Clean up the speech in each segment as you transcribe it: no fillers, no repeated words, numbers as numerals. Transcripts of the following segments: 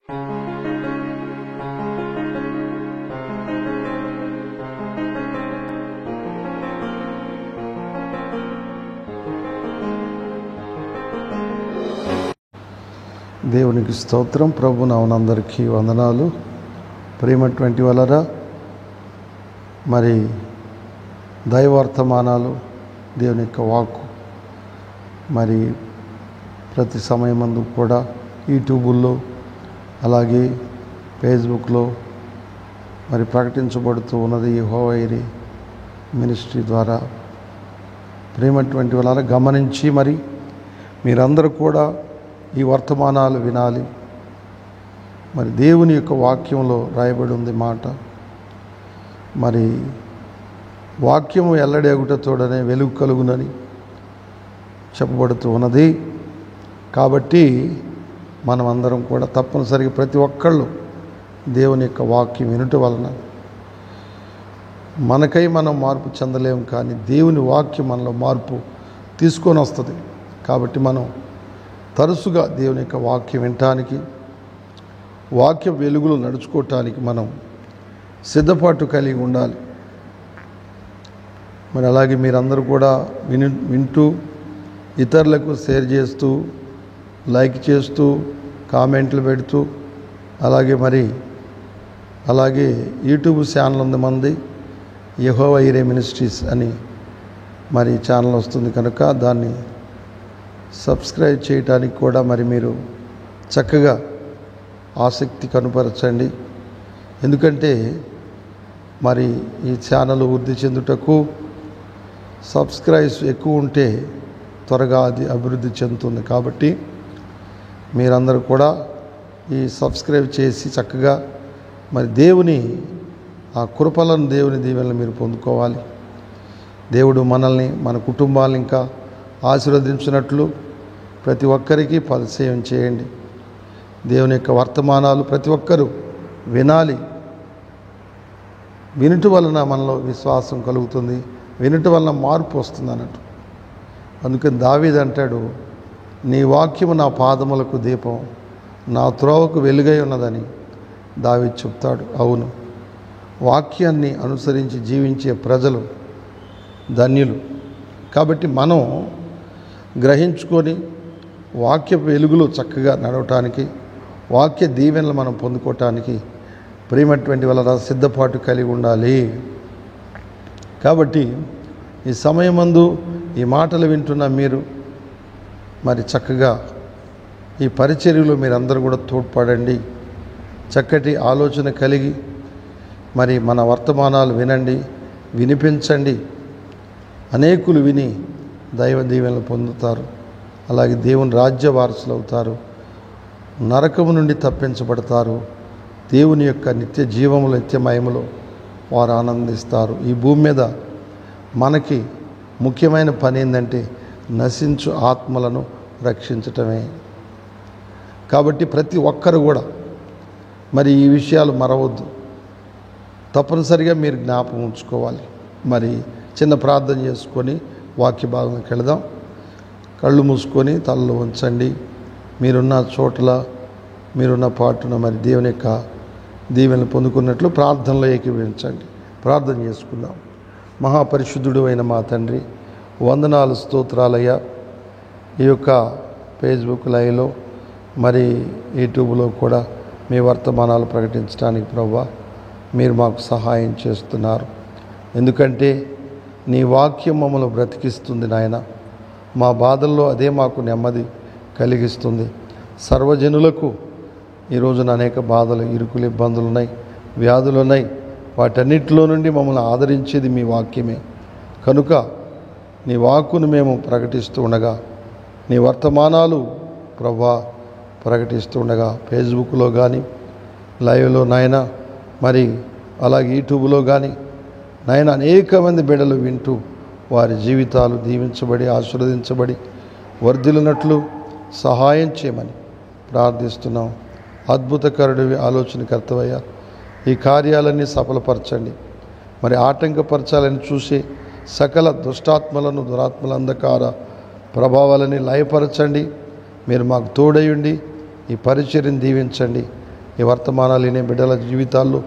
దేవునికి స్తోత్రం. ప్రభు నామనందరికీ వందనాలు. ప్రియమైనటువంటి వాళ్ళరా, మరి దైవార్థమానాలు, దేవుని యొక్క వాక్కు మరి ప్రతి సమయమందు కూడా యూట్యూబుల్లో అలాగే ఫేస్బుక్లో మరి ప్రకటించబడుతూ ఉన్నది యెహోవా యిరే మినిస్ట్రీ ద్వారా. ప్రియమైనటువంటి వాళ్ళరా, గమనించి మరి మీరందరూ కూడా ఈ వర్తమానాలు వినాలి. మరి దేవుని యొక్క వాక్యంలో రాయబడి ఉంది మాట, మరి వాక్యము ఎల్లడేగుటతోడనే వెలుగు కలుగునని చెప్పబడుతూ ఉన్నది. కాబట్టి మనం అందరం కూడా తప్పనిసరిగా ప్రతి ఒక్కళ్ళు దేవుని యొక్క వాక్యం వినుట వలన మనకై మనం మార్పు చెందలేము, కానీ దేవుని వాక్యం మనలో మార్పు తీసుకొని వస్తుంది. కాబట్టి మనం తరచుగా దేవుని యొక్క వాక్యం వినటానికి, వాక్య వెలుగులో నడుచుకోవటానికి మనం సిద్ధపాటు కలిగి ఉండాలి. మరి అలాగే మీరందరూ కూడా వింటూ ఇతరులకు షేర్ చేస్తూ, లైక్ చేస్తూ, కామెంట్లు పెడుతూ, అలాగే యూట్యూబ్ ఛానల్ ఉంది మంది, యెహోవా యిరే మినిస్ట్రీస్ అని మరి ఛానల్ వస్తుంది కనుక దాన్ని సబ్స్క్రైబ్ చేయడానికి కూడా మరి మీరు చక్కగా ఆసక్తి కనుపరచండి. ఎందుకంటే మరి ఈ ఛానల్ వృద్ధి చెందుటకు సబ్స్క్రైబ్స్ ఎక్కువ ఉంటే త్వరగా అది అభివృద్ధి చెందుతుంది. కాబట్టి మీరందరూ కూడా ఈ సబ్స్క్రైబ్ చేసి చక్కగా మరి దేవుని ఆ కృపలను, దేవుని దీవెనలు మీరు పొందుకోవాలి. దేవుడు మనల్ని, మన కుటుంబాలను ఇంకా ఆశీర్వదించినట్లు ప్రతి ఒక్కరికి పరిచయం చేయండి. దేవుని యొక్క వర్తమానాలు ప్రతి ఒక్కరూ వినాలి. వినుట వలన మనలో విశ్వాసం కలుగుతుంది, వినుట వలన మార్పు వస్తుంది అన్నట్టు. అందుకని దావీదు అంటాడు, నీ వాక్యము నా పాదములకు దీపం, నా త్రోవకు వెలుగై ఉన్నదని దావీదు చెప్తాడు. అవును, వాక్యాన్ని అనుసరించి జీవించే ప్రజలు ధన్యులు. కాబట్టి మనం గ్రహించుకొని వాక్య వెలుగులో చక్కగా నడవటానికి, వాక్య దీవెనలు మనం పొందుకోవటానికి ప్రియమైనటువంటి వాళ్ళ సిద్ధపాటు కలిగి ఉండాలి. కాబట్టి ఈ సమయమందు ఈ మాటలు వింటున్న మీరు మరి చక్కగా ఈ పరిచర్యలో మీరందరూ కూడా తోడ్పడండి. చక్కటి ఆలోచన కలిగి మరి మన వర్తమానాలు వినండి, వినిపించండి. అనేకులు విని దైవ దీవెనలు పొందుతారు. అలాగే దేవుని రాజ్య వారసులు అవుతారు, నరకము నుండి తప్పించబడతారు, దేవుని యొక్క నిత్య జీవములో, నిత్యమయములో వారు ఆనందిస్తారు. ఈ భూమి మీద మనకి ముఖ్యమైన పని ఏంటంటే నశించు ఆత్మలను రక్షించటమే. కాబట్టి ప్రతి ఒక్కరు కూడా మరి ఈ విషయాలు మరవద్దు, తప్పనిసరిగా మీరు జ్ఞాపకం ఉంచుకోవాలి. మరి చిన్న ప్రార్థన చేసుకొని వాక్య భాగంలోకి వెళదాం. కళ్ళు మూసుకొని తలలో ఉంచండి. మీరున్న చోట్ల, మీరున్న పాటున మరి దేవుని యొక్క దీవెనలు పొందుకున్నట్లు ప్రార్థనలో ఏకీభవించండి. ప్రార్థన చేసుకుందాం. మహాపరిశుద్ధుడు అయిన మా తండ్రి, వందనాలు, స్తోత్రాలయ్యా. ఈ యొక్క ఫేస్బుక్ లైవ్లో మరి యూట్యూబ్లో కూడా మీ వర్తమానాలు ప్రకటించడానికి ప్రభువా మీరు మాకు సహాయం చేస్తున్నారు. ఎందుకంటే నీ వాక్యం మమ్మల్ని బ్రతికిస్తుంది నాయన. మా బాధల్లో అదే మాకు నెమ్మది కలిగిస్తుంది. సర్వజనులకు ఈరోజున అనేక బాధలు, ఇరుకులు, ఇబ్బందులు ఉన్నాయి, వ్యాధులు ఉన్నాయి. వాటన్నిటిలో నుండి మమ్మల్ని ఆదరించేది మీ వాక్యమే కనుక నీ వాక్కును మేము ప్రకటిస్తూ ఉండగా, నీ వర్తమానాలు ప్రభువా ప్రకటిస్తూ ఉండగా, ఫేస్బుక్లో కానీ లైవ్లో నాయన, మరి అలాగే యూట్యూబ్లో కానీ నాయన అనేక మంది బిడ్డలు వింటూ వారి జీవితాలు దీవించబడి, ఆశీర్వదించబడి వర్ధిల్లినట్లు సహాయం చేయమని ప్రార్థిస్తున్నాం. అద్భుతకరుడివి, ఆలోచనకర్తవయ్యా. ఈ కార్యాలన్నీ సఫలపరచండి. మరి ఆటంకపరచాలని చూసే సకల దుష్టాత్మలను, దురాత్మల అంధకార ప్రభావాలని లయపరచండి. మీరు మాకు తోడయుండి ఈ పరిచర్యను దీవించండి. ఈ వర్తమానాలు వినే బిడ్డల జీవితాల్లో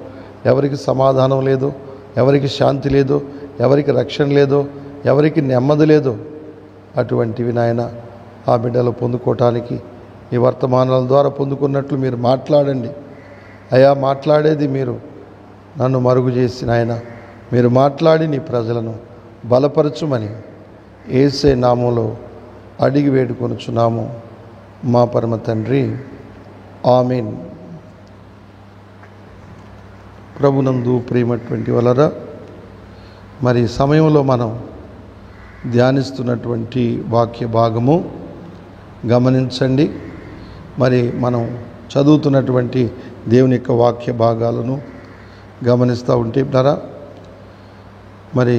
ఎవరికి సమాధానం లేదో, ఎవరికి శాంతి లేదో, ఎవరికి రక్షణ లేదో, ఎవరికి నెమ్మది లేదో అటువంటివి నాయన ఆ బిడ్డలు పొందుకోవటానికి ఈ వర్తమానాల ద్వారా పొందుకున్నట్లు మీరు మాట్లాడండి అయ్యా. మాట్లాడేది మీరు, నన్ను మరుగు చేసి నాయన మీరు మాట్లాడి నీ ప్రజలను బలపరచుమని యేసే నామంలో అడిగి వేడుకొనుచున్నాము మా పరమ తండ్రి, ఆమేన్. ప్రభునందు ప్రియమైనటువంటి వాళ్ళరా, మరి సమయంలో మనం ధ్యానిస్తున్నటువంటి వాక్య భాగము గమనించండి. మరి మనం చదువుతున్నటువంటి దేవుని యొక్క వాక్య భాగాలను గమనిస్తూ ఉంటే మరి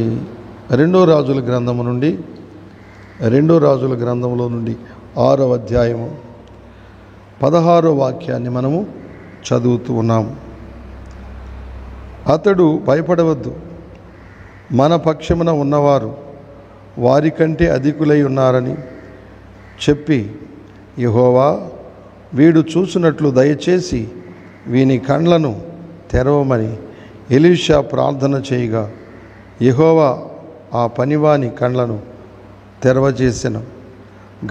రెండో రాజుల గ్రంథంలో నుండి 6వ అధ్యాయము 16వ వాక్యాన్ని మనము చదువుతూ ఉన్నాము. అతడు భయపడవద్దు, మన పక్షమున ఉన్నవారు వారికంటే అధికులై ఉన్నారని చెప్పి, యెహోవా వీడు చూసినట్లు దయచేసి వీని కండ్లను తెరవమని ఎలీషా ప్రార్థన చేయగా, యెహోవా ఆ పనివాని కండ్లను తెరవజేసెను.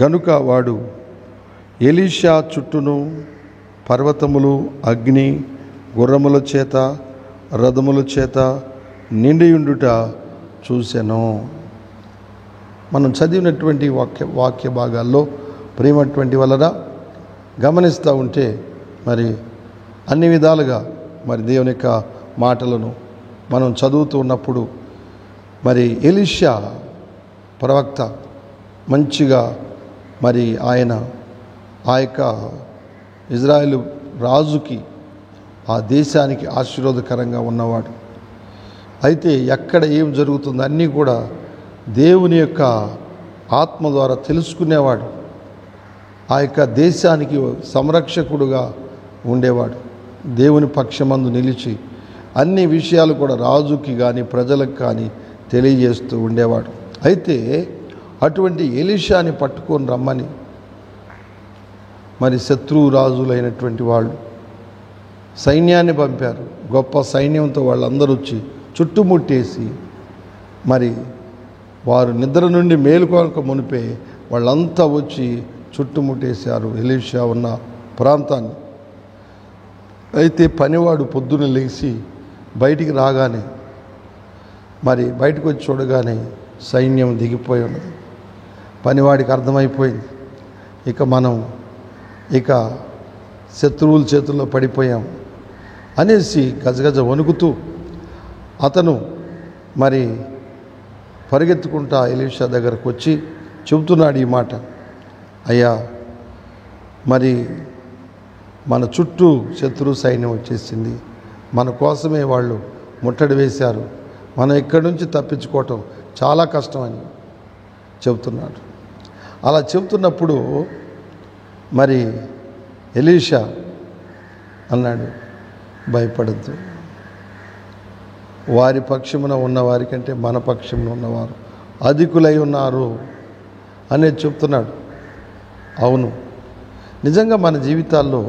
గనుక వాడు ఎలీషా చుట్టూను పర్వతములు, అగ్ని, గుర్రముల చేత, రథముల చేత నిండియుండుట చూసెను. మనం చదివినటువంటి వాక్య భాగాల్లో ప్రేమటువంటి వలన గమనిస్తూ ఉంటే మరి అన్ని విధాలుగా మరి దేవుని యొక్క మాటలను మనం చదువుతూ ఉన్నప్పుడు మరి ఎలీషా ప్రవక్త మంచిగా మరి ఆయన ఆ యొక్క ఇజ్రాయేలు రాజుకి, ఆ దేశానికి ఆశీర్వాదకరంగా ఉన్నవాడు. అయితే ఎక్కడ ఏం జరుగుతుందో అన్నీ కూడా దేవుని యొక్క ఆత్మ ద్వారా తెలుసుకునేవాడు. ఆ యొక్క దేశానికి సంరక్షకుడుగా ఉండేవాడు. దేవుని పక్షమందు నిలిచి అన్ని విషయాలు కూడా రాజుకి కానీ ప్రజలకు కానీ తెలియజేస్తూ ఉండేవాడు. అయితే అటువంటి ఎలీషాని పట్టుకొని రమ్మని మరి శత్రువు రాజులైనటువంటి వాళ్ళు సైన్యాన్ని పంపారు. గొప్ప సైన్యంతో వాళ్ళందరూ వచ్చి చుట్టుముట్టేసి మరి వారు నిద్ర నుండి మేలుకోక మునిపే వాళ్ళంతా వచ్చి చుట్టుముట్టేశారు ఎలీషా ఉన్న ప్రాంతాన్ని. అయితే పనివాడు పొద్దున లేచి బయటికి రాగానే మరి బయటకు వచ్చి చూడగానే సైన్యం దిగిపోయి ఉన్నది. పనివాడికి అర్థమైపోయింది, మనం శత్రువుల చేతుల్లో పడిపోయాం అనేసి గజగజ వణుకుతూ అతను మరి పరిగెత్తుకుంటా ఎలీషా దగ్గరకు వచ్చి చెబుతున్నాడు ఈ మాట, అయ్యా మరి మన చుట్టూ శత్రు సైన్యం వచ్చేసింది, మన కోసమే వాళ్ళు ముట్టడి వేశారు, మనం ఇక్కడి నుంచి తప్పించుకోవటం చాలా కష్టమని చెబుతున్నాడు. అలా చెబుతున్నప్పుడు మరి ఎలీషా అన్నాడు, భయపడద్దు, వారి పక్షమున ఉన్నవారి కంటే మన పక్షమున ఉన్నవారు అధికులై ఉన్నారు అనేది చెప్తున్నాడు. అవును, నిజంగా మన జీవితాల్లో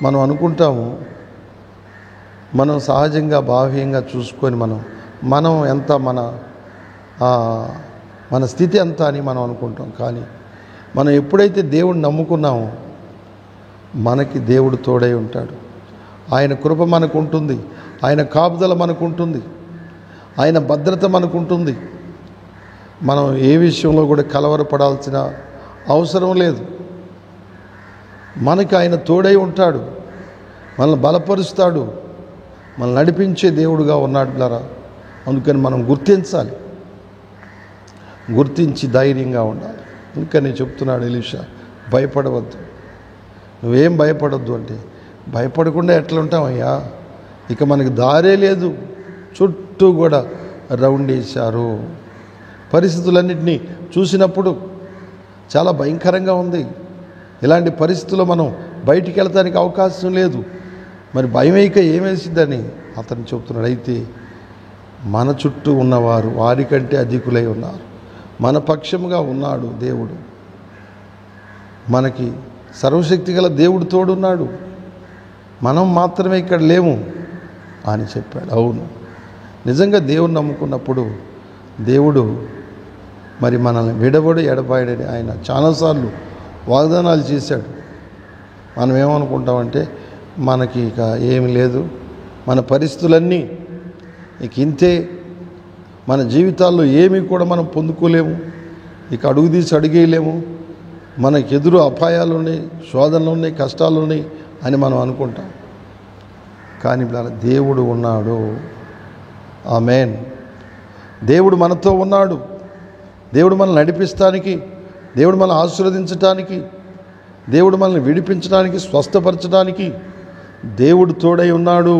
మనం అనుకుంటాము, మనం సహజంగా బాహ్యంగా చూసుకొని మనం ఎంత మన స్థితి ఎంత అని మనం అనుకుంటాం. కానీ మనం ఎప్పుడైతే దేవుడిని నమ్ముకున్నామో మనకి దేవుడు తోడై ఉంటాడు. ఆయన కృప మనకు ఉంటుంది, ఆయన కాపుదల మనకు ఉంటుంది, ఆయన భద్రత మనకు ఉంటుంది. మనం ఏ విషయంలో కూడా కలవరపడాల్సిన అవసరం లేదు. మనకి ఆయన తోడై ఉంటాడు, మనల్ని బలపరుస్తాడు, మనల్ని నడిపించే దేవుడుగా ఉన్నాడు. అందుకని మనం గుర్తించి ధైర్యంగా ఉండాలి. అందుకని చెప్తున్నాడు ఎలీషా, భయపడవద్దు, నువ్వేం భయపడద్దు అంటే, భయపడకుండా ఎట్లా ఉంటామయ్యా, మనకి దారే లేదు, చుట్టూ కూడా రౌండ్ వేశారు. పరిస్థితులన్నింటినీ చూసినప్పుడు చాలా భయంకరంగా ఉంది. ఇలాంటి పరిస్థితుల్లో మనం బయటికి వెళ్తానికి అవకాశం లేదు. మరి భయమైక ఏమేసిందని అతను చెబుతున్నాడు. అయితే మన చుట్టూ ఉన్నవారు వారికంటే అధికులై ఉన్నారు, మన పక్షముగా ఉన్నాడు దేవుడు. మనకి సర్వశక్తి గల దేవుడు తోడున్నాడు. మనం మాత్రమే ఇక్కడ లేము అని చెప్పాడు. అవును, నిజంగా దేవుని నమ్ముకున్నప్పుడు దేవుడు మరి మనల్ని విడబడి ఎడబాయడని ఆయన చాలాసార్లు వాగ్దానాలు చేశాడు. మనం ఏమనుకుంటామంటే మనకి ఇక ఏమి లేదు, మన పరిస్థితులన్నీ ఇక ఇంతే, మన జీవితాల్లో ఏమీ కూడా మనం పొందుకోలేము, ఇక అడుగు తీసి అడిగేయలేము, మనకు ఎదురు అపాయాలు ఉన్నాయి, శోధనలు ఉన్నాయి, కష్టాలు ఉన్నాయి అని మనం అనుకుంటాం. కానీ దేవుడు ఉన్నాడు. ఆమేన్. దేవుడు మనతో ఉన్నాడు. దేవుడు మనల్ని నడిపిస్తానికి, దేవుడు మనల్ని ఆశీర్వదించడానికి, దేవుడు మనల్ని విడిపించడానికి, స్వస్థపరచడానికి దేవుడు తోడై ఉన్నాడు.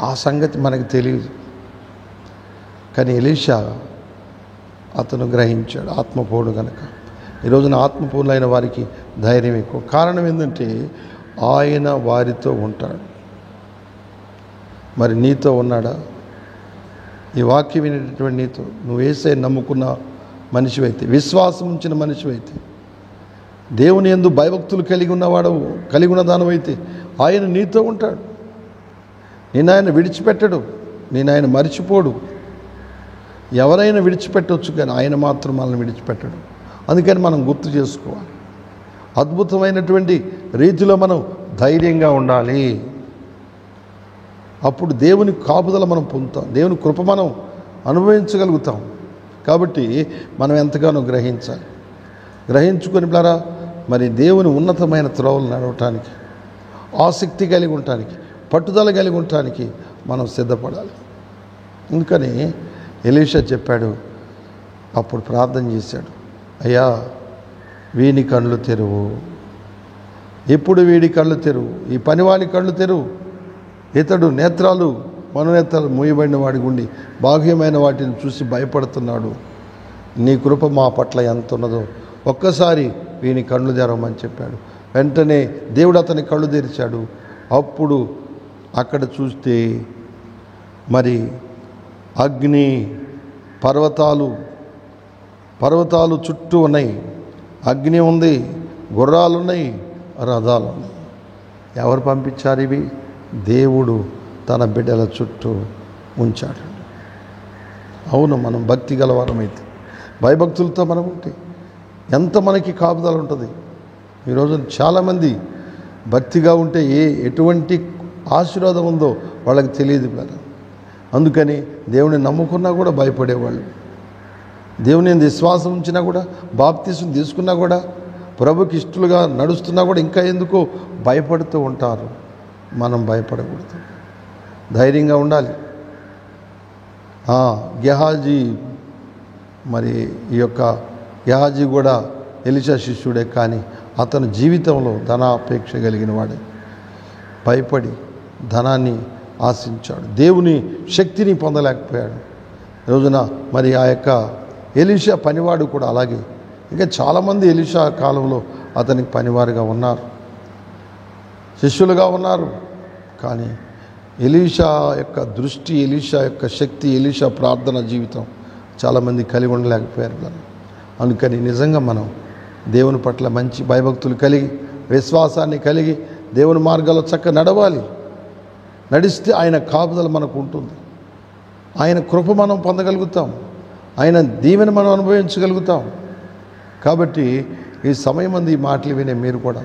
ఆ సంగతి మనకు తెలియదు. కానీ ఎలీషా అతను గ్రహించాడు, ఆత్మపూర్ణుడు కనుక. ఈరోజున ఆత్మపూర్ణులైన వారికి ధైర్యం ఎక్కువ. కారణం ఏంటంటే ఆయన వారితో ఉంటాడు. మరి నీతో ఉన్నాడా? ఈ వాక్యం వినేటటువంటి నీతో, నువ్వు యేసయ్యను నమ్ముకున్న మనిషివైతే, విశ్వాసం ఉంచిన మనిషివైతే, దేవుని యందు భయభక్తులు కలిగి ఉన్న దానివైతే ఆయన నీతో ఉంటాడు. నేను ఆయన విడిచిపెట్టడు, నేను ఆయన మరిచిపోడు. ఎవరైనా విడిచిపెట్టవచ్చు కానీ ఆయన మాత్రం మనల్ని విడిచిపెట్టడు. అందుకని మనం గుర్తు చేసుకోవాలి. అద్భుతమైనటువంటి రీతిలో మనం ధైర్యంగా ఉండాలి. అప్పుడు దేవుని కాపుదల మనం పొందుతాం, దేవుని కృప మనం అనుభవించగలుగుతాం. కాబట్టి మనం ఎంతగానో గ్రహించాలి. గ్రహించుకొని మరి దేవుని ఉన్నతమైన త్రోవలు నడవటానికి, ఆసక్తి కలిగి ఉండటానికి, పట్టుదల కలిగి ఉండటానికి మనం సిద్ధపడాలి. అందుకని ఎలీషా చెప్పాడు, అప్పుడు ప్రార్థన చేశాడు, అయ్యా వీని కళ్ళు తెరువు, ఎప్పుడు వీడి కళ్ళు తెరువు, ఈ పనివాని కళ్ళు తెరువు. ఇతడు నేత్రాలు మనోనేత్రాలు మూయబడిన వాడి గుండి బాహ్యమైన వాటిని చూసి భయపడుతున్నాడు. నీ కృప మా పట్ల ఎంత ఉన్నదో ఒక్కసారి వీని కళ్ళు తెరవమని చెప్పాడు. వెంటనే దేవుడు అతని కళ్ళు తెరిచాడు. అప్పుడు అక్కడ చూస్తే మరి అగ్ని, పర్వతాలు చుట్టూ ఉన్నాయి. అగ్ని ఉంది, గుర్రాలు ఉన్నాయి, రథాలు ఉన్నాయి. ఎవరు పంపించారు ఇవి? దేవుడు తన బిడ్డల చుట్టూ ఉంచాడు. అవును, మనం భక్తి గలవారమైతే, భయభక్తులతో మనం ఉంటే ఎంత మనకి కాపుదల ఉంటుంది. ఈరోజు చాలామంది భక్తిగా ఉంటే ఎటువంటి ఆశీర్వాదం ఉందో వాళ్ళకి తెలియదు కదా. అందుకని దేవుని నమ్ముకున్నా కూడా భయపడేవాళ్ళు, దేవుని విశ్వాసం ఉంచినా కూడా, బాప్తీసం తీసుకున్నా కూడా, ప్రభుకి ఇష్టలుగా నడుస్తున్నా కూడా ఇంకా ఎందుకో భయపడుతూ ఉంటారు. మనం భయపడకూడదు, ధైర్యంగా ఉండాలి. గెహాజీ, మరి ఈ యొక్క గెహాజీ కూడా ఎలీషా శిష్యుడే, కానీ అతను జీవితంలో ధనాపేక్ష కలిగిన వాడే. భయపడి ధనాన్ని ఆశించాడు, దేవుని శక్తిని పొందలేకపోయాడు. రోజున మరి ఆ యొక్క ఎలీషా పనివాడు కూడా అలాగే. ఇంకా చాలామంది ఎలీషా కాలంలో అతనికి పనివారుగా ఉన్నారు, శిష్యులుగా ఉన్నారు. కానీ ఎలీషా యొక్క దృష్టి, ఎలీషా యొక్క శక్తి, ఎలీషా ప్రార్థన జీవితం చాలామంది కలిగి ఉండలేకపోయారు కదా. అందుకని నిజంగా మనం దేవుని పట్ల మంచి భయభక్తులు కలిగి, విశ్వాసాన్ని కలిగి దేవుని మార్గాల్లో చక్కగా నడవాలి. నడిస్తే ఆయన కాపుదల మనకు ఉంటుంది, ఆయన కృప మనం పొందగలుగుతాం, ఆయన దీవెన మనం అనుభవించగలుగుతాం. కాబట్టి ఈ సమయం మంది ఈ మాటలు వినే మీరు కూడా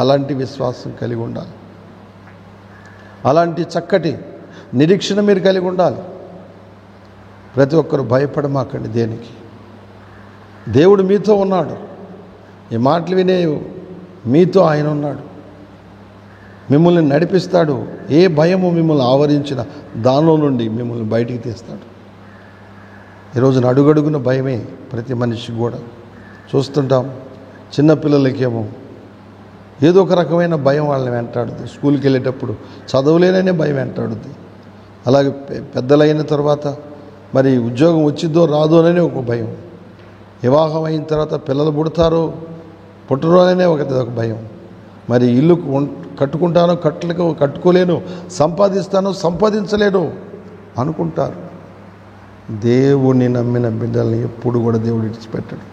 అలాంటి విశ్వాసం కలిగి ఉండాలి, అలాంటి చక్కటి నిరీక్షణ మీరు కలిగి ఉండాలి. ప్రతి ఒక్కరు భయపడమాకండి దేనికి. దేవుడు మీతో ఉన్నాడు. ఈ మాటలు వినే మీతో ఆయన ఉన్నాడు, మిమ్మల్ని నడిపిస్తాడు. ఏ భయము మిమ్మల్ని ఆవరించిన దానిలో నుండి మిమ్మల్ని బయటికి తీస్తాడు. ఈరోజున అడుగడుగున భయమే ప్రతి మనిషికి కూడా. చూస్తుంటాం, చిన్నపిల్లలకేమో ఏదో ఒక రకమైన భయం వాళ్ళని వెంటాడుద్ది. స్కూల్కి వెళ్ళేటప్పుడు చదవలేననే భయం వెంటాడుద్ది. అలాగే పెద్దలైన తర్వాత మరి ఉద్యోగం వచ్చిద్దో రాదో అనే ఒక భయం. వివాహం అయిన తర్వాత పిల్లలు పుట్టరో అనే ఒక భయం. మరి ఇల్లు కట్టుకుంటానో కట్టుకోలేను, సంపాదించలేను అనుకుంటారు. దేవుణ్ణి నమ్మిన బిడ్డల్ని ఎప్పుడు కూడా దేవుడు విడిచిపెట్టాడు.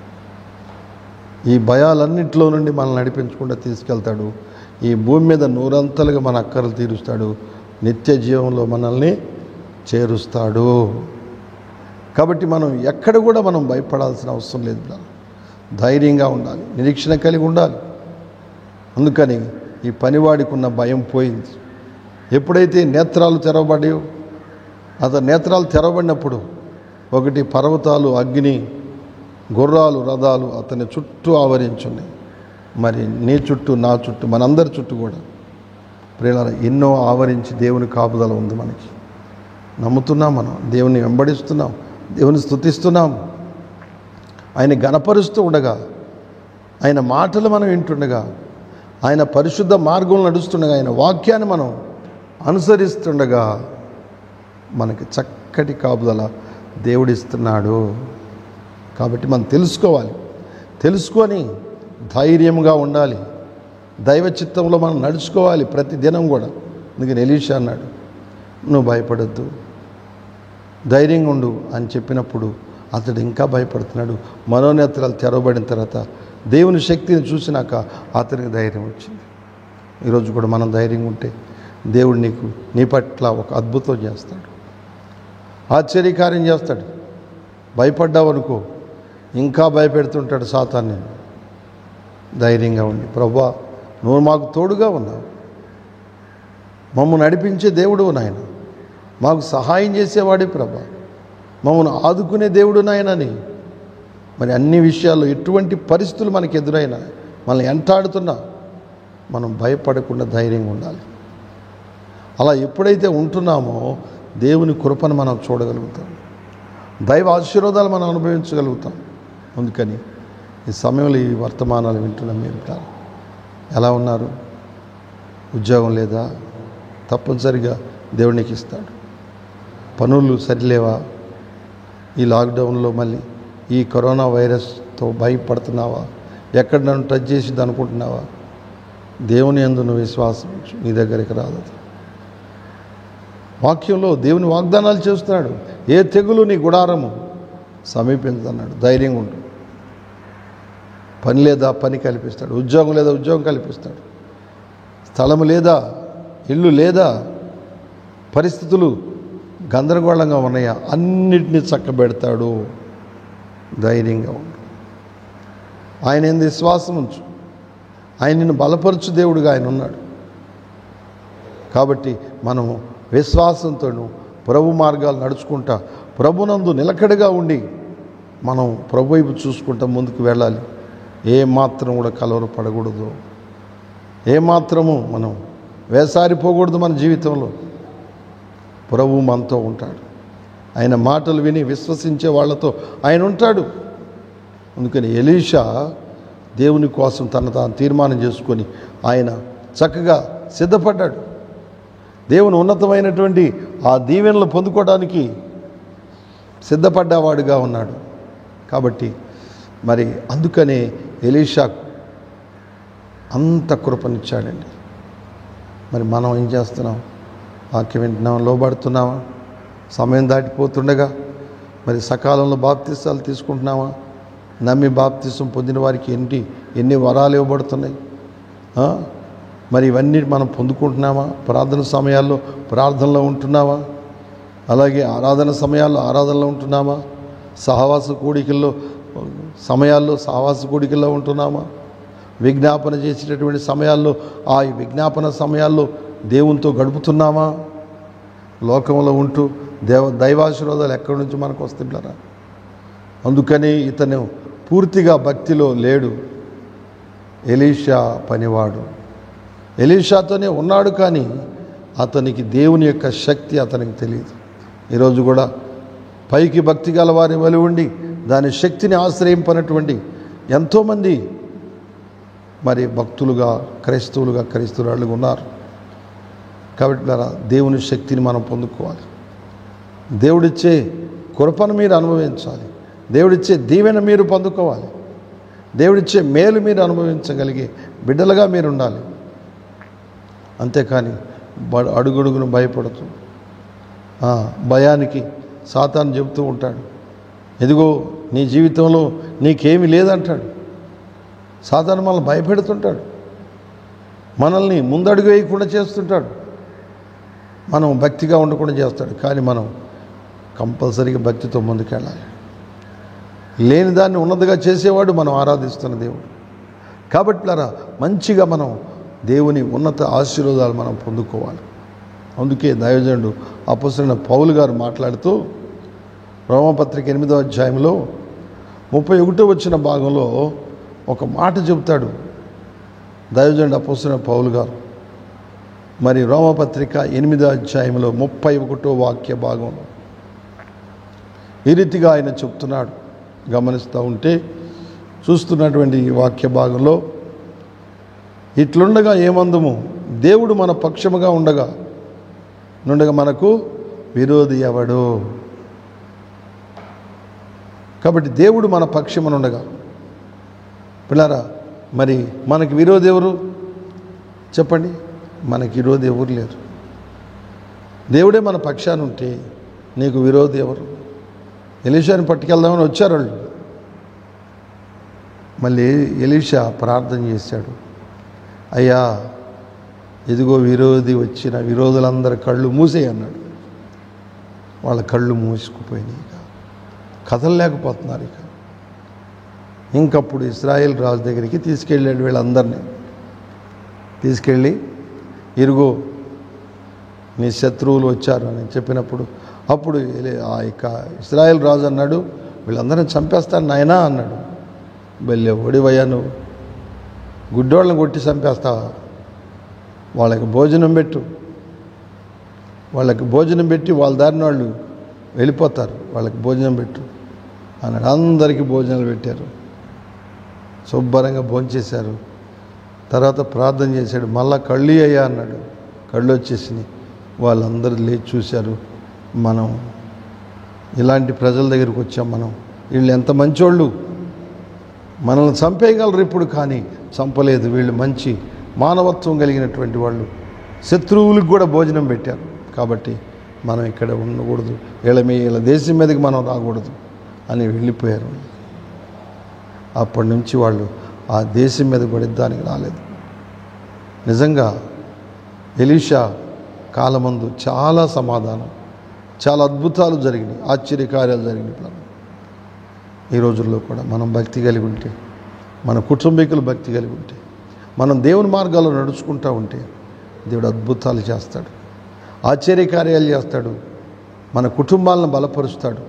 ఈ భయాలన్నింటిలో నుండి మనల్ని నడిపించకుండా తీసుకెళ్తాడు. ఈ భూమి మీద నూరంతలుగా మన అక్కర్లు తీరుస్తాడు, నిత్య జీవంలో మనల్ని చేరుస్తాడు. కాబట్టి మనం ఎక్కడ కూడా మనం భయపడాల్సిన అవసరం లేదు. ధైర్యంగా ఉండాలి, నిరీక్షణ కలిగి ఉండాలి. అందుకని ఈ పనివాడికి ఉన్న భయం పోయింది. ఎప్పుడైతే నేత్రాలు తెరవబడాయో, అతని నేత్రాలు తెరవబడినప్పుడు ఒకటి పర్వతాలు, అగ్ని, గుర్రాలు, రథాలు అతని చుట్టూ ఆవరించున్నాయి. మరి నీ చుట్టూ, నా చుట్టూ, మనందరి చుట్టూ కూడా ప్రియులారా ఎన్నో ఆవరించి దేవుని కాపుదల ఉంది. మనకి నమ్ముతున్నాం, మనం దేవుని వెంబడిస్తున్నాం, దేవుని స్తుతిస్తున్నాం. ఆయన గణపరుస్తూ ఉండగా, ఆయన మాటలు మనం వింటుండగా, ఆయన పరిశుద్ధ మార్గంలో నడుస్తుండగా, ఆయన వాక్యాన్ని మనం అనుసరిస్తుండగా మనకి చక్కటి కాపుదల దేవుడిస్తున్నాడు. కాబట్టి మనం తెలుసుకొని ధైర్యంగా ఉండాలి. దైవ చిత్తంలో మనం నడుచుకోవాలి ప్రతి దినం కూడా. అందుకని ఎలీషా అన్నాడు, నువ్వు భయపడద్దు, ధైర్యంగా ఉండు అని చెప్పినప్పుడు అతడు ఇంకా భయపడుతున్నాడు. మనోనేత్రాలు తెరవబడిన తర్వాత దేవుని శక్తిని చూసినాక అతనికి ధైర్యం వచ్చింది. ఈరోజు కూడా మనం ధైర్యంగా ఉంటే దేవుడు నీ పట్ల ఒక అద్భుతం చేస్తాడు, ఆశ్చర్యకార్యం చేస్తాడు. భయపడ్డావు అనుకో, ఇంకా భయపెడుతుంటాడు సాతాన్ని. ధైర్యంగా ఉండి, ప్రభువా నువ్వు మాకు తోడుగా ఉన్నావు, మమ్మల్ని నడిపించే దేవుడు నాయన, మాకు సహాయం చేసేవాడే ప్రభా, మమ్మల్ని ఆదుకునే దేవుడు నాయనని. మరి అన్ని విషయాల్లో ఎటువంటి పరిస్థితులు మనకు ఎదురైనా, మనల్ని ఎంటాడుతున్నా మనం భయపడకుండా ధైర్యంగా ఉండాలి. అలా ఎప్పుడైతే ఉంటున్నామో దేవుని కృపను మనం చూడగలుగుతాం, దైవ ఆశీర్వాదాలు మనం అనుభవించగలుగుతాం. అందుకని ఈ సమయంలో ఈ వర్తమానాలు వింటున్నాం. మీరు ఎలా ఉన్నారు? ఉద్యోగం లేదా? తప్పనిసరిగా దేవుడు నీకు ఇస్తాడు. పనులు సరిలేవా? ఈ లాక్డౌన్లో మళ్ళీ ఈ కరోనా వైరస్తో భయపడుతున్నావా? ఎక్కడ నన్ను టచ్ చేసిద్ది అనుకుంటున్నావా? దేవుని యందు నువ్వు విశ్వాసం ఉంచు, నీ దగ్గరికి రాదు. వాక్యంలో దేవుని వాగ్దానాలు చేస్తున్నాడు. ఏ తెగులు నీ గుడారము సమీపించదన్నాడు. ధైర్యంగా ఉండు. పని లేదా? పని కల్పిస్తాడు. ఉద్యోగం లేదా? ఉద్యోగం కల్పిస్తాడు. స్థలము లేదా? ఇల్లు లేదా? పరిస్థితులు గందరగోళంగా ఉన్నాయా? అన్నిటినీ చక్కబెడతాడు. ధైర్యంగా ఉండు. ఆయన ఎందు విశ్వాసం ఉంచు. ఆయన నిన్ను బలపరచు దేవుడుగా ఆయన ఉన్నాడు. కాబట్టి మనము విశ్వాసంతోనూ ప్రభు మార్గాలు నడుచుకుంటా, ప్రభునందు నిలకడగా ఉండి మనం ప్రభు వైపు చూసుకుంటా ముందుకు వెళ్ళాలి. ఏమాత్రం కూడా కలవరపడకూడదు, ఏమాత్రము మనం వేసారిపోకూడదు. మన జీవితంలో ప్రభు మనతో ఉంటాడు. ఆయన మాటలు విని విశ్వసించే వాళ్ళతో ఆయన ఉంటాడు. అందుకని ఎలీషా దేవుని కోసం తాను తీర్మానం చేసుకొని ఆయన చక్కగా సిద్ధపడ్డాడు. దేవుని ఉన్నతమైనటువంటి ఆ దీవెనలు పొందుకోవడానికి సిద్ధపడ్డవాడుగా ఉన్నాడు. కాబట్టి మరి అందుకనే ఎలీషా అంత కృపనిచ్చాడండి. మరి మనం ఏం చేస్తున్నాం? వాక్యం వింటున్నాం, లోబడుతున్నామా? సమయం దాటిపోతుండగా మరి సకాలంలో బాప్తిసాలు తీసుకుంటున్నామా? నమ్మి బాప్తిసం పొందిన వారికి ఎన్ని వరాలు ఇవ్వబడుతున్నాయి? మరి ఇవన్నీ మనం పొందుకుంటున్నామా? ప్రార్థన సమయాల్లో ప్రార్థనలో ఉంటున్నామా? అలాగే ఆరాధన సమయాల్లో ఆరాధనలో ఉంటున్నామా? సహవాస కూడికల్లో సమయాల్లో సహవాస కూడికల్లో ఉంటున్నామా? విజ్ఞాపన చేసేటటువంటి సమయాల్లో ఆ విజ్ఞాపన సమయాల్లో దేవునితో గడుపుతున్నామా? లోకంలో ఉంటూ దైవాశీర్వాదాలు ఎక్కడి నుంచి మనకు వస్తుంటారా? అందుకని ఇతను పూర్తిగా భక్తిలో లేడు. ఎలీషా పనివాడు ఎలీషాతోనే ఉన్నాడు, కానీ అతనికి దేవుని యొక్క శక్తి అతనికి తెలియదు. ఈరోజు కూడా పైకి భక్తి గల వారి వలి ఉండి దాని శక్తిని ఆశ్రయింపనటువంటి ఎంతోమంది మరి భక్తులుగా క్రైస్తవులుగా ఉన్నారు. కాబట్టి దేవుని శక్తిని మనం పొందుకోవాలి. దేవుడిచ్చే కృపను మీరు అనుభవించాలి. దేవుడిచ్చే దీవెన మీరు పొందుకోవాలి. దేవుడిచ్చే మేలు మీరు అనుభవించగలిగే బిడ్డలుగా మీరు ఉండాలి. అంతేకాని అడుగడుగును భయపడుతూ భయానికి సాతాను చెబుతూ ఉంటాడు. ఎదిగో నీ జీవితంలో నీకేమీ లేదంటాడు. సాతాను మనల్ని భయపెడుతుంటాడు. మనల్ని ముందడుగు వేయకుండా చేస్తుంటాడు. మనం భక్తిగా ఉండకుండా చేస్తాడు. కానీ మనం కంపల్సరీగా భక్తితో ముందుకెళ్ళాలి. లేని దాన్ని ఉన్నదిగా చేసేవాడు మనం ఆరాధిస్తున్న దేవుడు. కాబట్టి మంచిగా మనం దేవుని ఉన్నత ఆశీర్వాదాలు మనం పొందుకోవాలి. అందుకే దైవజనుడు అపొస్తలుడైన పౌలు గారు మాట్లాడుతూ రోమపత్రిక 8వ అధ్యాయంలో 31 వచ్చిన భాగంలో ఒక మాట చెబుతాడు దైవజనుడు అపొస్తలుడైన పౌలు గారు. మరి రోమపత్రిక 8వ అధ్యాయంలో 31వ వాక్య భాగంలో ఈ రీతిగా ఆయన చెప్తున్నాడు. గమనిస్తూ ఉంటే చూస్తున్నటువంటి ఈ వాక్య భాగంలో, ఇట్లుండగా ఏమందుము, దేవుడు మన పక్షముగా ఉండగా మనకు విరోధి ఎవడు? కాబట్టి దేవుడు మన పక్షమున ఉండగా, పిల్లారా, మరి మనకి విరోధి ఎవరు చెప్పండి? మనకి విరోధి ఎవరు లేరు. దేవుడే మన పక్షాన ఉంటే నీకు విరోధి ఎవరు? ఎలీషాని పట్టుకెళ్దామని వచ్చారు వాళ్ళు. మళ్ళీ ఎలీషా ప్రార్థన చేశాడు, అయ్యా ఇదిగో విరోధి వచ్చిన విరోధులందరి కళ్ళు మూసేయి అన్నాడు. వాళ్ళ కళ్ళు మూసుకుపోయినాయి, ఇక కదలలేకపోతున్నారు. ఇంకప్పుడు ఇశ్రాయేల్ రాజు దగ్గరికి తీసుకెళ్ళాడు. వీళ్ళందరినీ తీసుకెళ్ళి, ఇరుగో నీ శత్రువులు వచ్చారు అని చెప్పినప్పుడు, అప్పుడు ఆ యొక్క ఇశ్రాయేల్ రాజు అన్నాడు, వీళ్ళందరినీ చంపేస్తాను నాయనా అన్నాడు. బల్లె ఒడివయ్యా, నువ్వు గుడ్డోళ్ళని కొట్టి చంపేస్తావా? వాళ్ళకి భోజనం పెట్టు, వాళ్ళకి భోజనం పెట్టి వాళ్ళ దారిన వాళ్ళు వెళ్ళిపోతారు, వాళ్ళకి భోజనం పెట్టు అన్నాడు. అందరికీ భోజనాలు పెట్టారు, శుభ్రంగా భోంచేశారు. తర్వాత ప్రార్థన చేశాడు. మళ్ళా కళ్ళు అయ్యా అన్నాడు. కళ్ళు వచ్చేసినాయి. వాళ్ళందరూ లేచి చూశారు. మనం ఇలాంటి ప్రజల దగ్గరికి వచ్చాం, మనం వీళ్ళు ఎంత మంచోళ్ళు, మనల్ని చంపేయగలరు ఇప్పుడు, కానీ చంపలేదు. వీళ్ళు మంచి మానవత్వం కలిగినటువంటి వాళ్ళు, శత్రువులకు కూడా భోజనం పెట్టారు. కాబట్టి మనం ఇక్కడ ఉండకూడదు, వీళ్ళ దేశం మీదకి మనం రాకూడదు అని వెళ్ళిపోయారు. అప్పటి నుంచి వాళ్ళు ఆ దేశం మీద కూడా యుద్ధానికి రాలేదు. నిజంగా ఎలీషా కాలమందు చాలా సమాధానం, చాలా అద్భుతాలు జరిగినాయి, ఆశ్చర్యకార్యాలు జరిగినాయి. ఈ రోజుల్లో కూడా మనం భక్తి కలిగి ఉంటే, మన కుటుంబీకులు భక్తి కలిగి ఉంటే, మనం దేవుని మార్గాల్లో నడుచుకుంటూ ఉంటే దేవుడు అద్భుతాలు చేస్తాడు, ఆశ్చర్యకార్యాలు చేస్తాడు, మన కుటుంబాలను బలపరుస్తాడు.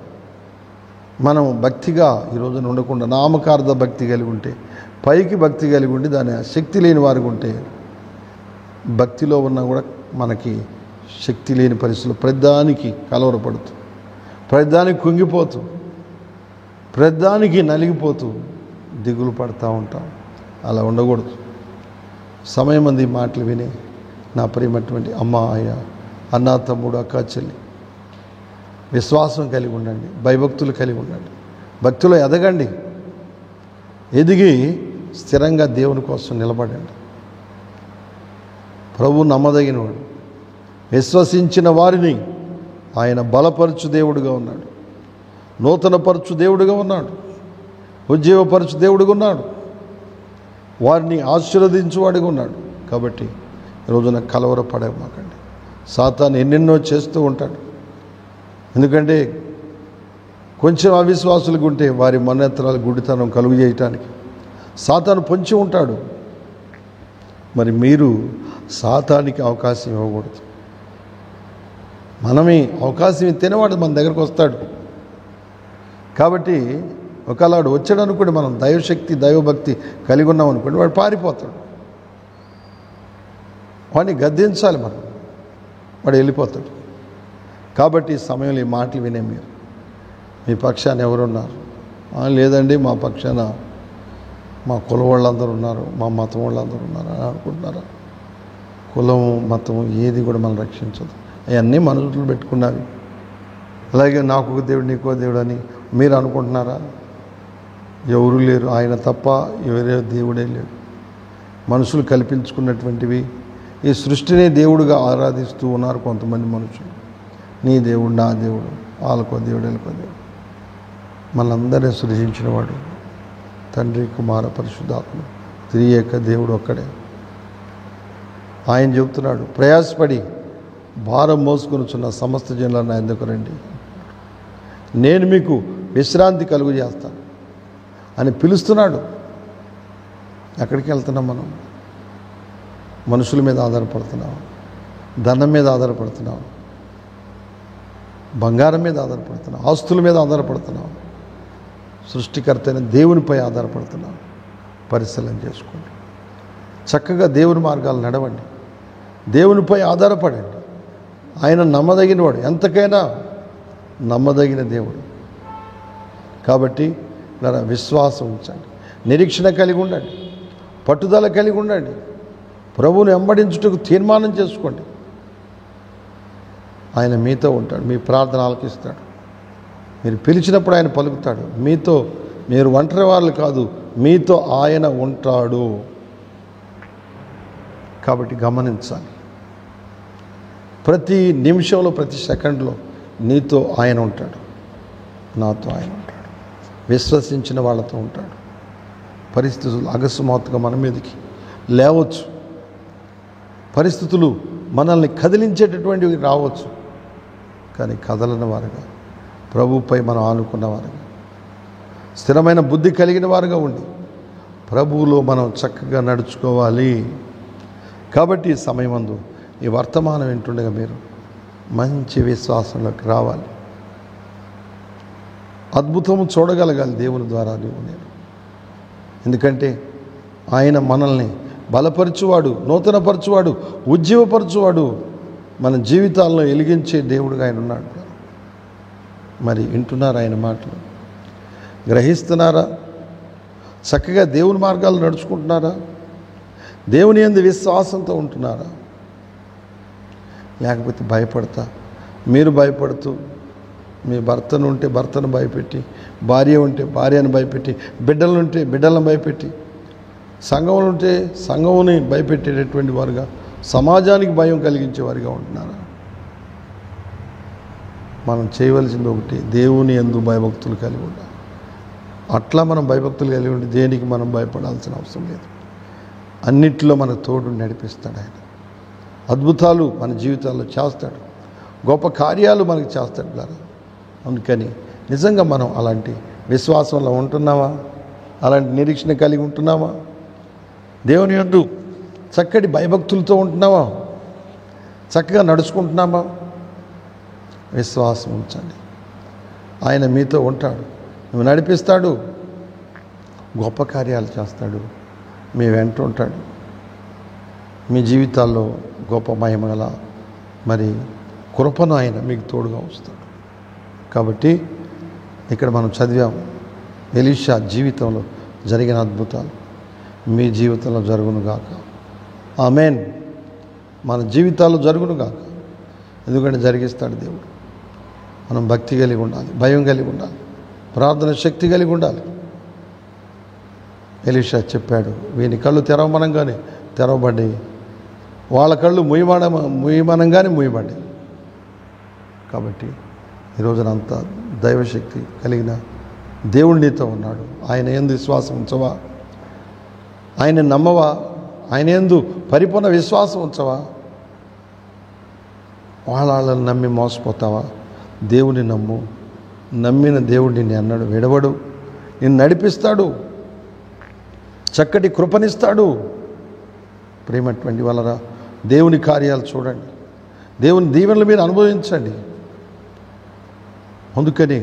మనం భక్తిగా ఈ రోజున ఉండకుండా నామకార్థ భక్తి కలిగి ఉంటే, పైకి భక్తి కలిగి ఉండి దాని శక్తి లేని వారికి ఉంటే, భక్తిలో ఉన్నా కూడా మనకి శక్తి లేని పరిస్థితులు, ప్రతిదానికి కలవరపడుతూ, ప్రతిదానికి కుంగిపోతూ, ప్రతిదానికి నలిగిపోతూ దిగులు పడుతూ ఉంటాం. అలా ఉండకూడదు. సమయం అంది మాటలు విని నా ప్రియమైనటువంటి అమ్మ, అయ్య, అన్న, తమ్ముడు, అక్క, చెల్లి, విశ్వాసం కలిగి ఉండండి, భయభక్తులు కలిగి ఉండండి, భక్తిలో ఎదగండి, ఎదిగి స్థిరంగా దేవుని కోసం నిలబడండి. ప్రభు నమ్మదగినవాడు, విశ్వసించిన వారిని ఆయన బలపరచు దేవుడుగా ఉన్నాడు, నూతనపరచు దేవుడుగా ఉన్నాడు, ఉజ్జీవపరచు దేవుడుగా ఉన్నాడు, వారిని ఆశీర్వదించువాడిగా ఉన్నాడు. కాబట్టి ఈరోజున కలవరపడమాకండి. సాతాను ఎన్నెన్నో చేస్తూ ఉంటాడు. ఎందుకంటే కొంచెం అవిశ్వాసులకు ఉంటే వారి మన్నెత్తరాలు గుడితనం కలుగు చేయటానికి సాతాను పొంచి ఉంటాడు. మరి మీరు సాతానికి అవకాశం ఇవ్వకూడదు. మనమే అవకాశం ఇస్తేనే వాడు మన దగ్గరకు వస్తాడు. కాబట్టి ఒకవేళ వాడు వచ్చాడు అనుకోండి, మనం దైవశక్తి దైవభక్తి కలిగి ఉన్నాం అనుకోండి, వాడు పారిపోతాడు. వాడిని గద్దించాలి మనం, వాడు వెళ్ళిపోతాడు. కాబట్టి ఈ సమయంలో ఈ మాటలు వినే మీరు, మీ పక్షాన ఎవరున్నారు? లేదండి మా పక్షాన మా కుల వాళ్ళందరూ ఉన్నారు, మా మతం వాళ్ళందరూ ఉన్నారు అని అనుకుంటున్నారా? కులం మతం ఏది కూడా మనం రక్షించదు. అవన్నీ మనసులో పెట్టుకున్నవి. అలాగే నాకు ఒక దేవుడు నీకో దేవుడు అని మీరు అనుకుంటున్నారా? ఎవరు లేరు, ఆయన తప్ప ఎవరే దేవుడే లేడు. మనుషులు కల్పించుకున్నటువంటివి ఈ సృష్టినే దేవుడుగా ఆరాధిస్తూ ఉన్నారు కొంతమంది మనుషులు. నీ దేవుడు, నా దేవుడు, వాళ్ళకో దేవుడు, వీళ్ళకో దేవుడు. మనందరినీ సృజించినవాడు తండ్రి, కుమార, పరిశుద్ధాత్మ, త్రియేక దేవుడు ఒక్కడే. ఆయన చెబుతున్నాడు, ప్రయాసపడి భారం మోసుకొనుచున్న సమస్త జనులను నా యొద్దకు రండి, నేను మీకు విశ్రాంతి కలుగు చేస్తాను అని పిలుస్తున్నాడు. ఎక్కడికి వెళ్తున్నాం మనం? మనుషుల మీద ఆధారపడుతున్నాం, ధనం మీద ఆధారపడుతున్నాం, బంగారం మీద ఆధారపడుతున్నాం, ఆస్తుల మీద ఆధారపడుతున్నాం, సృష్టికర్త అయిన దేవునిపై ఆధారపడుతున్నాం. పరిశీలన చేసుకోండి. చక్కగా దేవుని మార్గాలు నడవండి, దేవునిపై ఆధారపడండి. ఆయన నమ్మదగినవాడు, ఎంతకైనా నమ్మదగిన దేవుడు. కాబట్టి ఇలా విశ్వాసం ఉంచండి, నిరీక్షణ కలిగి ఉండండి, పట్టుదల కలిగి ఉండండి. ప్రభువుని వెంబడించుటకు తీర్మానం చేసుకోండి. ఆయన మీతో ఉంటాడు, మీ ప్రార్థన ఆలకిస్తాడు. మీరు పిలిచినప్పుడు ఆయన పలుకుతాడు. మీతో, మీరు ఒంటరి వాళ్ళు కాదు, మీతో ఆయన ఉంటాడు. కాబట్టి గమనించాలి, ప్రతి నిమిషంలో, ప్రతి సెకండ్లో నీతో ఆయన ఉంటాడు, నాతో ఆయన ఉంటాడు, విశ్వసించిన వాళ్ళతో ఉంటాడు. పరిస్థితులు అకస్మాత్తుగా మన మీదకి లేవచ్చు, పరిస్థితులు మనల్ని కదిలించేటటువంటివి రావచ్చు. కానీ కదలని వారుగా, ప్రభువుపై మనం ఆనుకున్న వారుగా, స్థిరమైన బుద్ధి కలిగిన వారుగా ఉండి ప్రభువులో మనం చక్కగా నడుచుకోవాలి. కాబట్టి ఈ సమయమందు ఈ వర్తమానం వింటుండగా మీరు మంచి విశ్వాసంలోకి రావాలి. అద్భుతము చూడగలగాలి దేవుని ద్వారా నీవు నేను. ఎందుకంటే ఆయన మనల్ని బలపరచువాడు, నూతనపరచువాడు, ఉజ్జీవపరచువాడు, మన జీవితాలను వెలిగించే దేవుడుగా ఆయన ఉన్నాడు. మరి వింటున్నారా ఆయన మాటలు? గ్రహిస్తున్నారా? చక్కగా దేవుని మార్గాలు నడుచుకుంటున్నారా? దేవుని యందు విశ్వాసంతో ఉంటున్నారా? లేకపోతే భయపడతా, మీరు భయపడుతూ, మీ భర్తను ఉంటే భర్తను భయపెట్టి, భార్య ఉంటే భార్యను భయపెట్టి, బిడ్డలు ఉంటే బిడ్డలను భయపెట్టి, సంఘములు ఉంటే సంఘముని భయపెట్టేటటువంటి వారుగా, సమాజానికి భయం కలిగించేవారుగా ఉంటున్నారా? మనం చేయవలసింది ఒకటి, దేవుని యందు భయభక్తులు కలిగి ఉండాలి. అట్లా మనం భయభక్తులు కలిగి ఉండి దేనికి మనం భయపడాల్సిన అవసరం లేదు. అన్నిట్లో మన తోడు నడిపిస్తాడు ఆయన. అద్భుతాలు మన జీవితాల్లో చేస్తాడు, గొప్ప కార్యాలు మనకు చేస్తాడు కదా. అందుకని నిజంగా మనం అలాంటి విశ్వాసంలో ఉంటున్నామా? అలాంటి నిరీక్షణ కలిగి ఉంటున్నామా? దేవుని యందు చక్కటి భయభక్తులతో ఉంటున్నావా? చక్కగా నడుచుకుంటున్నామా? విశ్వాసం ఉంచండి, ఆయన మీతో ఉంటాడు, నువ్వు నడిపిస్తాడు, గొప్ప కార్యాలు చేస్తాడు, మీ వెంట ఉంటాడు. మీ జీవితాల్లో గొప్ప మహిమగల మరి కృపను ఆయన మీకు తోడుగా వస్తాడు. కాబట్టి ఇక్కడ మనం చదివాము, ఎలీషా జీవితంలో జరిగిన అద్భుతాలు మీ జీవితంలో జరుగునుగాక. ఆమేన్. మన జీవితాల్లో జరుగునుగాక. ఎందుకంటే జరిగిస్తాడు దేవుడు. మనం భక్తి కలిగి ఉండాలి, భయం కలిగి ఉండాలి, ప్రార్థన శక్తి కలిగి ఉండాలి. ఎలీషా చెప్పాడు, వీని కళ్ళు తెరవమనంగానే తెరవబడ్డాయి, వాళ్ళ కళ్ళు ముయ్యమనంగానే ముయ్యబడ్డాయి. కాబట్టి ఈరోజునంతా దైవశక్తి కలిగిన దేవుడు నీతో ఉన్నాడు. ఆయన యందు విశ్వాసం ఉంచవా? ఆయన నమ్మవా? ఆయన యందు పరిపూర్ణ విశ్వాసం ఉంచవా? వాళ్ళని నమ్మి మోసపోతావా? దేవుని నమ్ము. నమ్మిన దేవుడు నిన్ను అన్నాడు విడవడు, నిన్ను నడిపిస్తాడు, చక్కటి కృపనిస్తాడు. ప్రేమటువంటి వాళ్ళరా, దేవుని కార్యాలు చూడండి, దేవుని దీవెనలు మీరు అనుభవించండి. అందుకని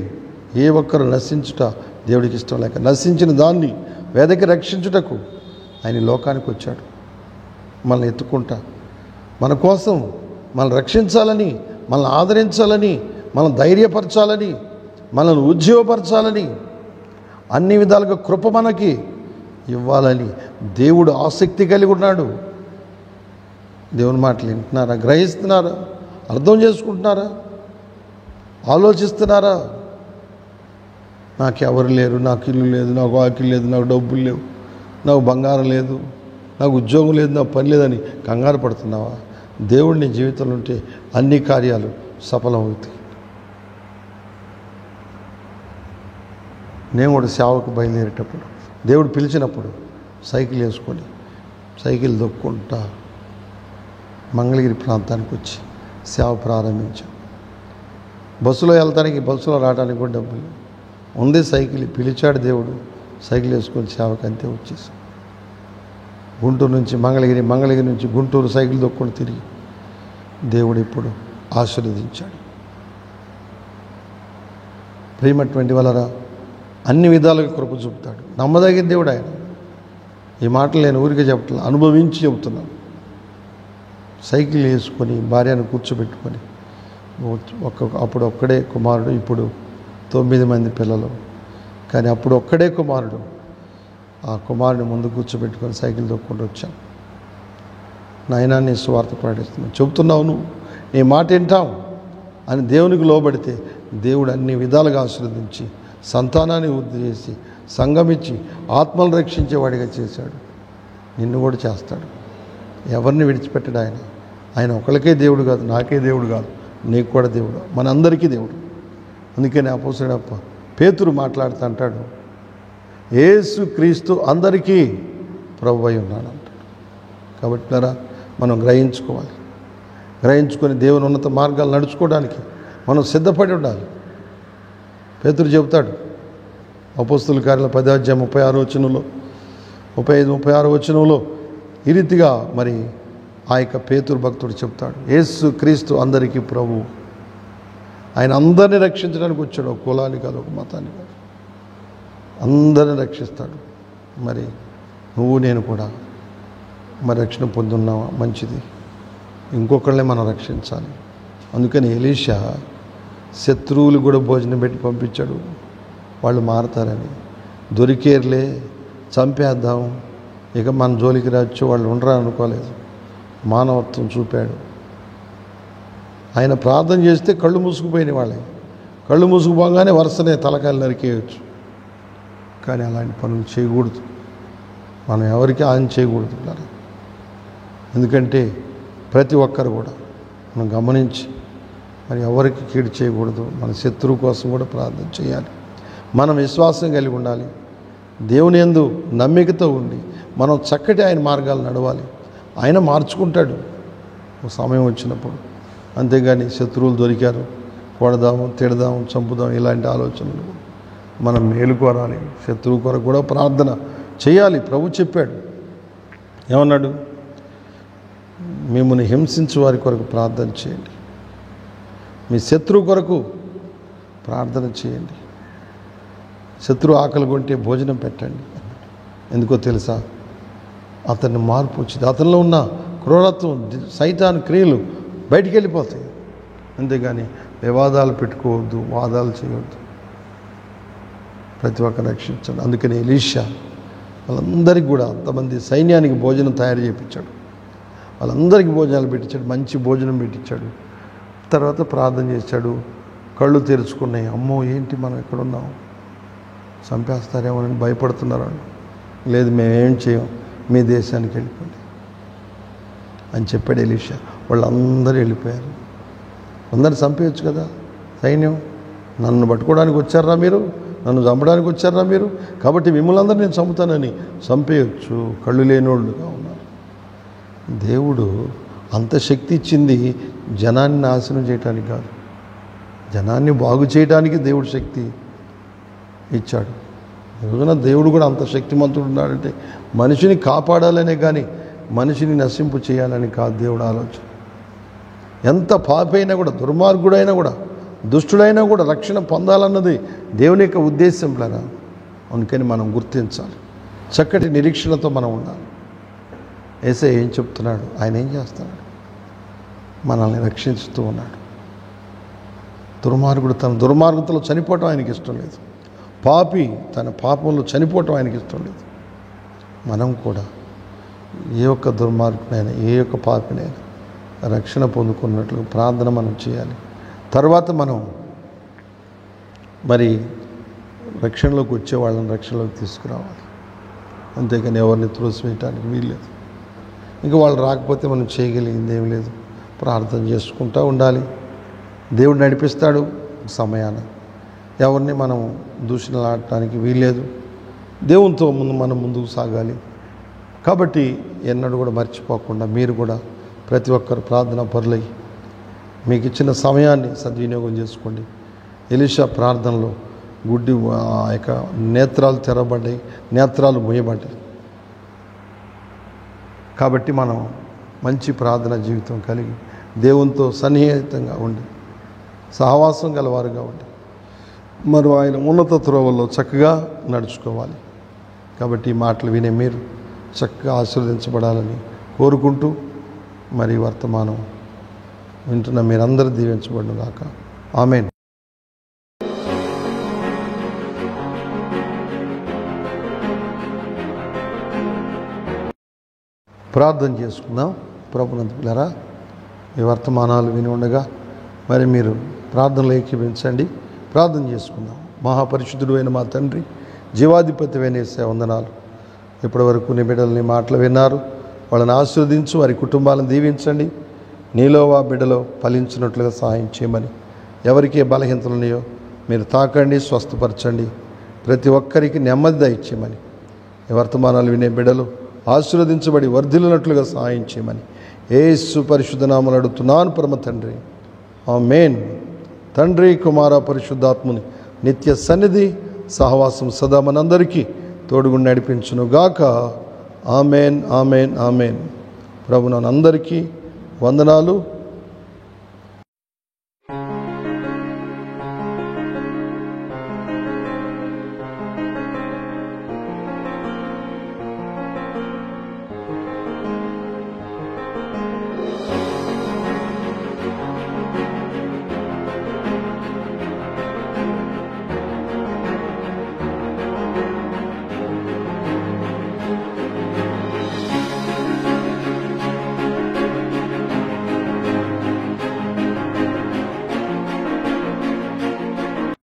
ఏ ఒక్కరు నశించుట దేవుడికి ఇష్టం లేక, నశించిన దాన్ని వెదకి రక్షించుటకు ఆయన లోకానికి వచ్చాడు. మనల్ని ఎత్తుకుంటా, మన కోసం మనల్ని రక్షించాలని, మనల్ని ఆదరించాలని, మనల్ని ధైర్యపరచాలని, మనల్ని ఉజ్జీవపరచాలని, అన్ని విధాలుగా కృప మనకి ఇవ్వాలని దేవుడు ఆసక్తి కలిగి ఉన్నాడు. దేవుని మాటలు వింటున్నారా? గ్రహిస్తున్నారా? అర్థం చేసుకుంటున్నారా? ఆలోచిస్తున్నారా? నాకెవరు లేరు, నాకు ఇల్లు లేదు, నాకు ఆకిలు లేదు, నాకు డబ్బులు లేవు, నాకు బంగారం లేదు, నాకు ఉద్యోగం లేదు, నాకు పని లేదని కంగారు పడుతున్నావా? దేవుడిని జీవితంలో ఉంటే అన్ని కార్యాలు సఫలమవుతాయి. నేను కూడా సేవకు బయలుదేరేటప్పుడు, దేవుడు పిలిచినప్పుడు సైకిల్ వేసుకొని సైకిల్ దొక్కుంటా మంగళగిరి ప్రాంతానికి వచ్చి సేవ ప్రారంభించాం. బస్సులో వెళ్తానికి, బస్సులో రావడానికి కూడా డబ్బులు ఉంది. సైకిల్ పిలిచాడు దేవుడు, సైకిల్ వేసుకొని సేవకి అంతే వచ్చేసాం. గుంటూరు నుంచి మంగళగిరి, మంగళగిరి నుంచి గుంటూరు సైకిల్ దొక్కుని తిరిగి దేవుడు ఇప్పుడు ఆశీర్వదించాడు. ప్రియమైనటువంటి వాళ్ళరా, అన్ని విధాలుగా కృప చూపుతాడు. నమ్మదగిన దేవుడు ఆయన. ఈ మాటలు నేను ఊరికే చెప్పట్లా, అనుభవించి చెబుతున్నాను. సైకిల్ వేసుకొని భార్యను కూర్చోబెట్టుకొని అప్పుడు ఒక్కడే కుమారుడు, ఇప్పుడు 9 మంది పిల్లలు. కానీ అప్పుడు ఒక్కడే కుమారుడు. ఆ కుమారుని ముందు కూర్చోబెట్టుకొని సైకిల్ తొక్కుంటూ వచ్చాం. నాయనా నీ స్వార్థ ప్రకటిస్తున్నావు, చెబుతున్నావు, నువ్వు నీ మాట వింటాం అని దేవునికి లోబడితే దేవుడు అన్ని విధాలుగా ఆశీర్వదించి సంతానాన్ని వృద్ధి చేసి సంగమిచ్చి ఆత్మలు రక్షించేవాడిగా చేశాడు. నిన్ను కూడా చేస్తాడు. ఎవరిని విడిచిపెట్టాడు ఆయన. ఆయన ఒకరికే దేవుడు కాదు, నాకే దేవుడు కాదు, నీకు కూడా దేవుడు, మనందరికీ దేవుడు. అందుకని అపోస్తలుడైన పేతురు మాట్లాడుతూ అంటాడు, యేసు క్రీస్తు అందరికీ ప్రభువై ఉన్నాడు అంటాడు. కాబట్టి మనం గ్రహించుకొని దేవుని ఉన్నత మార్గాలు నడుచుకోవడానికి మనం సిద్ధపడి ఉండాలి. పేతురు చెబుతాడు అపోస్తలుల కార్యాల 10:36 35-36 ఈ రీతిగా మరి ఆ యొక్క పేతురు భక్తుడు చెప్తాడు, యేసు క్రీస్తు అందరికీ ప్రభు. ఆయన అందరినీ రక్షించడానికి వచ్చాడు. ఒక కులాన్ని కాదు, ఒక మతాన్ని కాదు, అందరిని రక్షిస్తాడు. మరి నువ్వు నేను కూడా మరి రక్షణ పొందున్నావా? మంచిది. ఇంకొకళ్ళని మనం రక్షించాలి. అందుకని ఎలీషా శత్రువులు కూడా భోజనం పెట్టి పంపించాడు, వాళ్ళు మారతారని. దొరికేర్లే, చంపేద్దాం, ఇక మన జోలికి రావచ్చు వాళ్ళు ఉండరా అనుకోలేదు. మానవత్వం చూపాడు. ఆయన ప్రార్థన చేస్తే కళ్ళు మూసుకుపోయిన వాళ్ళే, కళ్ళు మూసుకుపోగానే వరుసనే తలకాయలు నరికేయచ్చు. కానీ అలాంటి పనులు చేయకూడదు. మనం ఎవరికి ఆయన చేయకూడదు. ఎందుకంటే ప్రతి ఒక్కరు కూడా మనం గమనించి మరి ఎవరికి కీడు చేయకూడదు. మన శత్రువు కోసం కూడా ప్రార్థన చేయాలి. మనం విశ్వాసం కలిగి ఉండాలి. దేవుని యందు నమ్మికతో ఉండి మనం చక్కటి ఆయన మార్గాలు నడవాలి. ఆయన మార్చుకుంటాడు ఒక సమయం వచ్చినప్పుడు. అంతేగాని శత్రువులు దొరికారు, కొడదాము, తిడదాము, చంపుదాం, ఇలాంటి ఆలోచనలు మనం మేలుకోరాలి. శత్రువు కొరకు కూడా ప్రార్థన చేయాలి. ప్రభు చెప్పాడు, ఏమన్నాడు? మిమ్మల్ని హింసించే వారి కొరకు ప్రార్థన చేయండి, మీ శత్రువు కొరకు ప్రార్థన చేయండి, శత్రువు ఆకలి కొంటే భోజనం పెట్టండి. ఎందుకో తెలుసా? అతన్ని మార్పు వచ్చింది. అతనిలో ఉన్న క్రూరత్వం, సైతాన్ క్రియలు బయటికి వెళ్ళిపోతాయి. అంతేగాని వివాదాలు పెట్టుకోవద్దు, వాదాలు చేయవద్దు. ప్రతి ఒక్కరు రక్షించండి. అందుకని ఎలీషా వాళ్ళందరికీ కూడా అంతమంది సైన్యానికి భోజనం తయారు చేయించాడు. వాళ్ళందరికీ భోజనాలు పెట్టించాడు, మంచి భోజనం పెట్టించాడు. తర్వాత ప్రార్థన చేశాడు. కళ్ళు తెరుచుకున్నాయి. అమ్మో ఏంటి మనం ఎక్కడున్నాం, చంపేస్తారేమోనని భయపడుతున్నారు. లేదు, మేమేం చేయం, మీ దేశానికి వెళ్ళిపోండి అని చెప్పాడు ఎలీషా. వాళ్ళందరూ వెళ్ళిపోయారు. అందరిని చంపేయచ్చు కదా సైన్యం. నన్ను పట్టుకోవడానికి వచ్చారా మీరు, నన్ను చంపడానికి వచ్చారా మీరు, కాబట్టి మిమ్మల్ని అందరూ నేను చంపుతానని చంపేయచ్చు. కళ్ళు లేనోళ్ళుగా ఉన్నారు. దేవుడు అంత శక్తి ఇచ్చింది జనాన్ని నాశనం చేయటానికి కాదు, జనాన్ని బాగు చేయడానికి దేవుడు శక్తి ఇచ్చాడు. ఈరోజున దేవుడు కూడా అంత శక్తిమంతుడు ఉన్నాడంటే మనిషిని కాపాడాలనే కానీ మనిషిని నశింపు చేయాలని కాదు దేవుడు ఆలోచన. ఎంత పాపైనా కూడా, దుర్మార్గుడైనా కూడా, దుష్టుడైనా కూడా రక్షణ పొందాలన్నది దేవుని యొక్క ఉద్దేశం లాగా. అందుకని మనం గుర్తించాలి. చక్కటి నిరీక్షణతో మనం ఉండాలి. యేసయ్య ఏం చెప్తున్నాడు, ఆయన ఏం చేస్తున్నాడు? మనల్ని రక్షించుతూ ఉన్నాడు. దుర్మార్గుడు తన దుర్మార్గతలో చనిపోవటం ఆయనకి ఇష్టం లేదు. పాపి తన పాపంలో చనిపోవటం ఆయనకి ఇష్టం లేదు. మనం కూడా ఏ ఒక్క దుర్మార్గునైనా, ఏ ఒక్క పాపినైనా రక్షణ పొందుకున్నట్లు ప్రార్థన మనం చేయాలి. తర్వాత మనం మరి రక్షణలోకి వచ్చే వాళ్ళని రక్షణలోకి తీసుకురావాలి. అంతేకాని ఎవరిని త్రోసివేయటానికి వీల్లేదు. ఇంకా వాళ్ళు రాకపోతే మనం చేయగలిగింది ఏం లేదు, ప్రార్థన చేసుకుంటూ ఉండాలి. దేవుడు నడిపిస్తాడు సమయాన. ఎవరిని మనం దూషణలాడటానికి వీల్లేదు. దేవునితో మనం ముందుకు సాగాలి. కాబట్టి ఎన్నడూ కూడా మర్చిపోకుండా మీరు కూడా ప్రతి ఒక్కరు ప్రార్థన పరులై మీకు ఇచ్చిన సమయాన్ని సద్వినియోగం చేసుకోండి. ఎలీషా ప్రార్థనలో గుడ్డి యొక్క నేత్రాలు తెరవబడ్డాయి, నేత్రాలు మూయబడ్డాయి. కాబట్టి మనం మంచి ప్రార్థన జీవితం కలిగి దేవునితో సన్నిహితంగా ఉండి సహవాసం గలవారుగా ఉండి మరి ఆయన ఉన్నత త్రోవల్లో చక్కగా నడుచుకోవాలి. కాబట్టి ఈ మాటలు వినే మీరు చక్కగా ఆశీర్వదించబడాలని కోరుకుంటూ మరి వర్తమానం వింటున్న మీరందరూ దీవించబడును గాక. ఆమేన్. ప్రార్థన చేసుకుందాం. ప్రభునందు పిల్లరా, ఈ వర్తమానాలు విని ఉండగా మరి మీరు ప్రార్థనలు ఏకీభవించండి. ప్రార్థన చేసుకుందాం. మహాపరిశుద్ధుడు అయిన మా తండ్రి, జీవాధిపతి యేసయ్య వందనాలు. ఇప్పటి వరకు నీ బిడ్డలని మాటలు విన్నారు. వాళ్ళని ఆశీర్వదించు, వారి కుటుంబాలను దీవించండి. నీలో ఆ బిడ్డలో ఫలించినట్లుగా సహాయం చేయమని, ఎవరికి బలహీనతలు ఉన్నాయో మీరు తాకండి, స్వస్థపరచండి. ప్రతి ఒక్కరికి నెమ్మది దయచేయమని, ఈ వర్తమానాలు వినే బిడ్డలు ఆశీర్వదించబడి వర్ధిల్లినట్లుగా సహాయం చేయమని యేసు పరిశుద్ధ నామములో అడుగుతున్నాను పరమ తండ్రి. ఆమేన్. తండ్రి, కుమార, పరిశుద్ధాత్ముని నిత్య సన్నిధి సహవాసం సదా మనందరికీ తోడుగుండి నడిపించును గాక. ఆమేన్, ఆమేన్, ఆమేన్. ప్రభు అందరికీ వందనాలు.